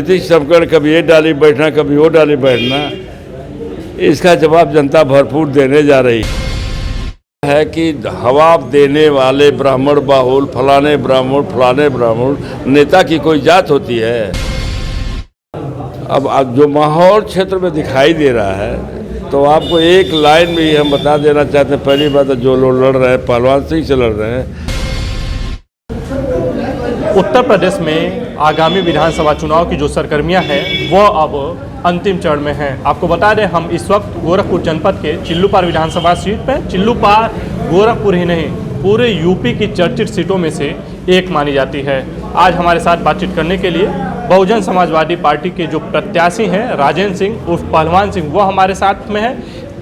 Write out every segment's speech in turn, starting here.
नीतीश समकरण कभी ये डाली बैठना, कभी वो डाली बैठना, इसका जवाब जनता भरपूर देने जा रही है कि हवा देने वाले ब्राह्मण बाहुल फलाने ब्राह्मण नेता की कोई जात होती है। अब जो माहौल क्षेत्र में दिखाई दे रहा है, तो आपको एक लाइन में ही हम बता देना चाहते हैं। पहली बात, जो लोग लड़ रहे हैं पहलवान सिंह से लड़ रहे हैं। उत्तर प्रदेश में आगामी विधानसभा चुनाव की जो सरगर्मियां हैं वो अब अंतिम चरण में हैं। आपको बता दें, हम इस वक्त गोरखपुर जनपद के चिल्लूपार विधानसभा सीट पर। चिल्लूपार गोरखपुर ही नहीं, पूरे यूपी की चर्चित सीटों में से एक मानी जाती है। आज हमारे साथ बातचीत करने के लिए बहुजन समाजवादी पार्टी के जो प्रत्याशी हैं राजेंद्र सिंह उर्फ पहलवान सिंह, वो हमारे साथ में है।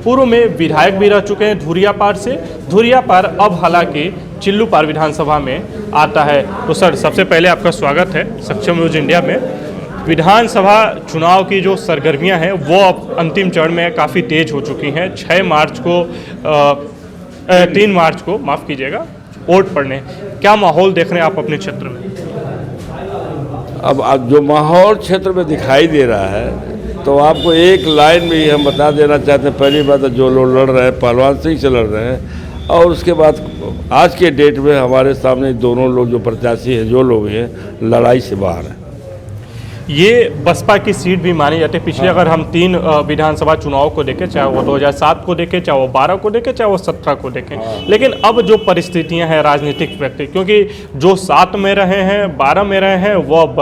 पूर्व में विधायक भी रह चुके हैं धुरियापार से। धुरियापार अब हालांकि चिल्लूपार विधानसभा में आता है। तो सर, सबसे पहले आपका स्वागत है सक्षम न्यूज इंडिया में। विधानसभा चुनाव की जो सरगर्मियां हैं वो अब अंतिम चरण में काफ़ी तेज हो चुकी हैं। 3 मार्च को माफ़ कीजिएगा, वोट पड़ने। क्या माहौल देख रहे हैं आप अपने क्षेत्र में? अब जो माहौल क्षेत्र में दिखाई दे रहा है, तो आपको एक लाइन में ही हम बता देना चाहते हैं। पहली बात, जो लोग लड़ रहे हैं पहलवान सिंह से लड़ रहे हैं, और उसके बाद आज के डेट में हमारे सामने दोनों लोग जो प्रत्याशी हैं, जो लोग हैं, लड़ाई से बाहर हैं। ये बसपा की सीट भी मानी जाती है। पिछले अगर हम 3 विधानसभा चुनाव को देखें, चाहे वो 2007 को देखें, चाहे वो 12 को देखें, चाहे वो 17 को देखें, लेकिन अब जो परिस्थितियां हैं राजनीतिक व्यक्ति, क्योंकि जो 7 में रहे हैं, 12 में रहे हैं, वो अब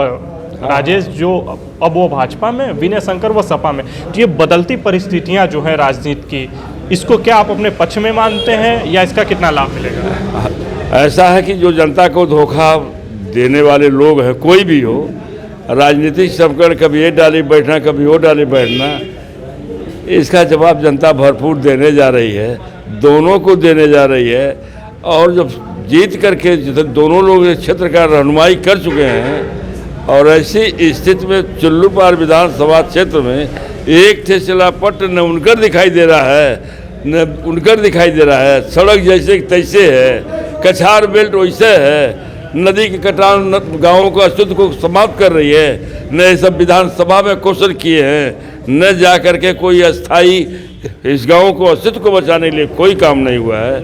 राजेश जो अब वो भाजपा में, विनय शंकर वो सपा में। तो ये बदलती परिस्थितियां जो हैं राजनीति की, इसको क्या आप अपने पक्ष में मानते हैं या इसका कितना लाभ मिलेगा? ऐसा है कि जो जनता को धोखा देने वाले लोग हैं, कोई भी हो, राजनीतिक समीकरण कभी ये डाली बैठना, कभी वो डाली बैठना, इसका जवाब जनता भरपूर देने जा रही है, दोनों को देने जा रही है। और जब जीत करके दोनों लोग इस क्षेत्र का रहनुमाई कर चुके हैं, और ऐसी स्थिति में चिल्लूपार विधानसभा क्षेत्र में एक ठेसला पट न उनकर दिखाई दे रहा है, न उनकर दिखाई दे रहा है। सड़क जैसे तैसे है, कछार बेल्ट वैसे है, नदी के कटान गाँवों के अस्तित्व को समाप्त कर रही है। न ये सब विधानसभा में क्वेश्चन किए हैं, न जा करके कोई अस्थाई इस गाँव को अस्तित्व को बचाने के लिए कोई काम नहीं हुआ है।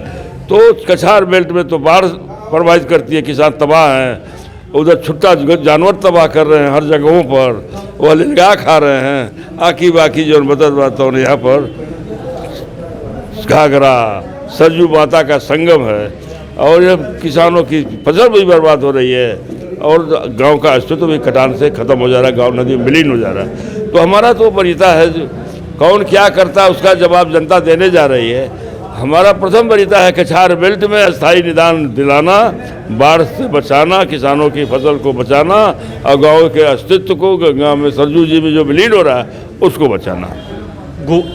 तो कछार बेल्ट में तो बाढ़ प्रभावित करती है, किसान तबाह हैं, उधर छुट्टा जानवर तबाह कर रहे हैं हर जगहों पर, वह लिलगा खा रहे हैं। आकी बाकी जो बताता हूँ, यहाँ पर घाघरा सरजू माता का संगम है, और ये किसानों की फसल भी बर्बाद हो रही है, और गांव का अस्तित्व भी कटान से ख़त्म हो जा रहा है, गांव नदी में विलीन हो जा रहा है। तो हमारा तो वरीयता है, कौन क्या करता है उसका जवाब जनता देने जा रही है। हमारा प्रथम वरीयता है कछार बेल्ट में अस्थायी निदान दिलाना, बाढ़ से बचाना, किसानों की फसल को बचाना, और गाँव के अस्तित्व को, गाँव में सरजू जी में जो विलीन हो रहा है उसको बचाना।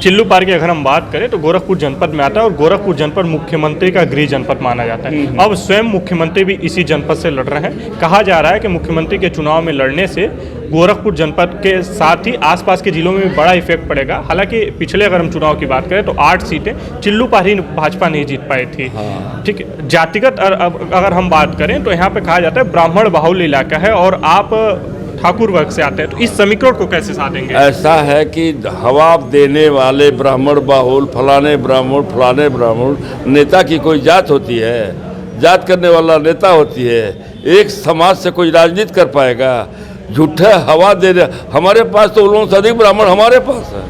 चिल्लूपार की अगर हम बात करें तो गोरखपुर जनपद में आता है, और गोरखपुर जनपद मुख्यमंत्री का गृह जनपद माना जाता है। अब स्वयं मुख्यमंत्री भी इसी जनपद से लड़ रहे हैं। कहा जा रहा है कि मुख्यमंत्री के चुनाव में लड़ने से गोरखपुर जनपद के साथ ही आसपास के जिलों में भी बड़ा इफेक्ट पड़ेगा। हालांकि पिछले अगर हम चुनाव की बात करें तो 8 सीटें चिल्लूपार ही भाजपा नहीं जीत पाई थी। ठीक है, जातिगत अगर हम बात करें तो यहाँ पे कहा जाता है ब्राह्मण बाहुल्य इलाका है, और आप ठाकुर वर्ग से आते हैं, तो इस समीकरण को कैसे साधेंगे? ऐसा है कि हवा देने वाले ब्राह्मण बाहुल फलाने ब्राह्मण नेता की कोई जात होती है, जात करने वाला नेता होती है। एक समाज से कोई राजनीति कर पाएगा? झूठे हवा दे रहे। हमारे पास तो उन लोगों से अधिक ब्राह्मण हमारे पास है,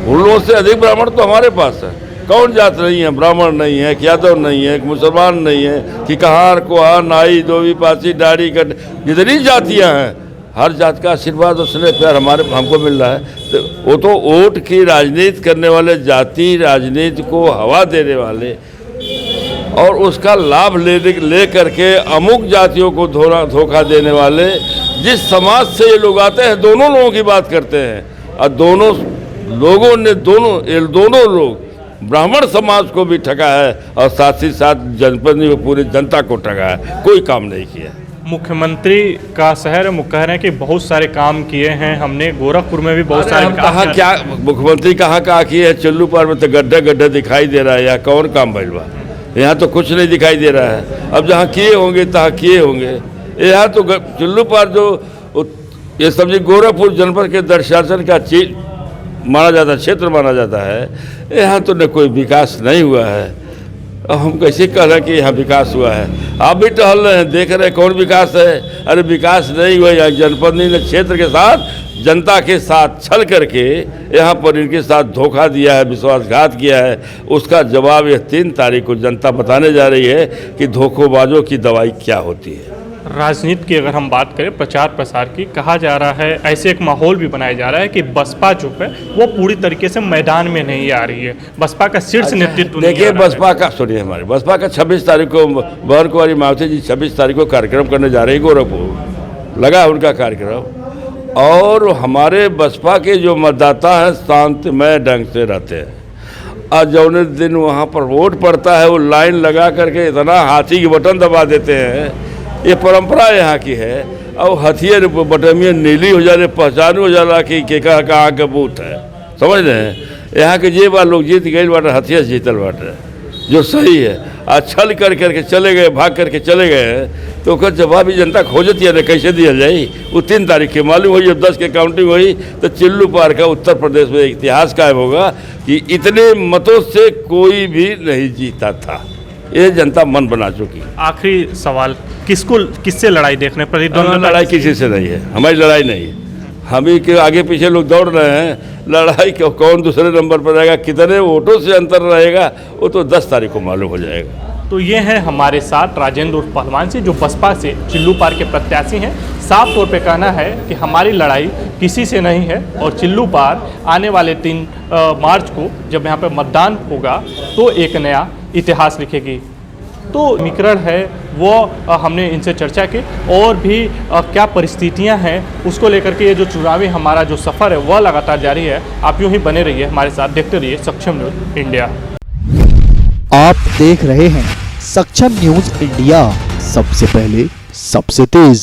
उन लोगों से अधिक ब्राह्मण तो हमारे पास है। कौन जात नहीं है? ब्राह्मण नहीं है, यादव नहीं है, मुसलमान नहीं है, कि कहार कुहार नाई धोबी पासी दाढ़ी कट, जितनी जातियां हैं, हर जात का आशीर्वाद और स्नेह प्यार हमको मिल रहा है। तो वो तो वोट की राजनीति करने वाले, जाति राजनीति को हवा देने वाले, और उसका लाभ ले करके अमुक जातियों को धोखा देने वाले, जिस समाज से ये लोग आते हैं, दोनों लोगों की बात करते हैं। और दोनों लोगों ने दोनों लोग ब्राह्मण समाज को भी ठगा है, और साथ ही साथ जनपद में पूरी जनता को ठगा है, कोई काम नहीं किया। मुख्यमंत्री का शहर है, कह रहे हैं कि बहुत सारे काम किए हैं हमने, गोरखपुर में भी बहुत सारे कहा क्या मुख्यमंत्री कहाँ किए हैं? चिल्लूपार में तो गड्ढे दिखाई दे रहा है, यहाँ कौन काम भइल बा? यहाँ तो कुछ नहीं दिखाई दे रहा है। अब जहाँ किए होंगे तहाँ किए होंगे। यहाँ तो चिल्लूपार जो ये समझिए गोरखपुर जनपद के दर्शासन का चीज माना जाता है, क्षेत्र माना जाता है। यहाँ तो न कोई विकास नहीं हुआ है। अब हम कैसे कह रहे हैं कि यहाँ विकास हुआ है? आप भी टहल रहे हैं, देख रहे हैं कौन विकास है। अरे विकास नहीं हुआ यहाँ जनपद नहीं, क्षेत्र के साथ, जनता के साथ छल करके यहाँ पर इनके साथ धोखा दिया है, विश्वासघात किया है। उसका जवाब यह 3 तारीख को जनता बताने जा रही है कि धोखेबाजों की दवाई क्या होती है। राजनीति की अगर हम बात करें, प्रचार प्रसार की, कहा जा रहा है, ऐसे एक माहौल भी बनाया जा रहा है कि बसपा जो है वो पूरी तरीके से मैदान में नहीं आ रही है। बसपा का शीर्ष नेतृत्व देखिए, बसपा का सुनिए, हमारे बसपा का 26 तारीख को बहन कुंवारी मावती जी 26 तारीख को कार्यक्रम करने जा रही है गोरखपुर, लगा उनका कार्यक्रम। और हमारे बसपा के जो मतदाता हैं शांतिमय ढंग से रहते हैं। आज जौने दिन वहाँ पर वोट पड़ता है वो लाइन लगा करके इतना हाथी की बटन दबा देते हैं। ये परंपरा यहाँ की है। और हथियार बटमिया नीली हो जा रही, पहचान हो जा रहा कि कहाँ का बूथ है, समझ रहे हैं। यहाँ के जे बार लोग जीत गए बाटे, हथियार जीतल बाटे, जो सही है। आज छल कर करके चले गए, भाग करके चले गए, तो उसका जवाब भी जनता खोजती है ना, कैसे दिया जाए। वो 3 तारीख के मालूम हुई, जब 10 की काउंटिंग हुई तो चिल्लू पार का उत्तर प्रदेश में इतिहास कायम होगा कि इतने मतों से कोई भी नहीं जीता था। ये जनता मन बना चुकी। आखिरी सवाल, किससे लड़ाई देखने पर? लड़ाई किसी से नहीं है, हमारी लड़ाई नहीं है। हम ही के आगे पीछे लोग दौड़ रहे हैं। लड़ाई कौन दूसरे नंबर पर रहेगा, कितने वोटों से अंतर रहेगा, वो तो 10 तारीख को मालूम हो जाएगा। तो ये है हमारे साथ राजेंद्र उर्फ पहलवान से, जो बसपा से चिल्लू पार के प्रत्याशी हैं। साफ तौर पे कहना है कि हमारी लड़ाई किसी से नहीं है और चिल्लू पार आने वाले 3 मार्च को जब यहाँ पे मतदान होगा तो एक नया इतिहास लिखेगी। तो समीकरण है वो हमने इनसे चर्चा की, और भी क्या परिस्थितियां हैं उसको लेकर के ये जो चुनावी हमारा जो सफ़र है वह लगातार जारी है। आप यूं ही बने रहिए हमारे साथ, देखते रहिए सक्षम न्यूज़ इंडिया। आप देख रहे हैं सक्षम न्यूज़ इंडिया, सबसे पहले सबसे तेज।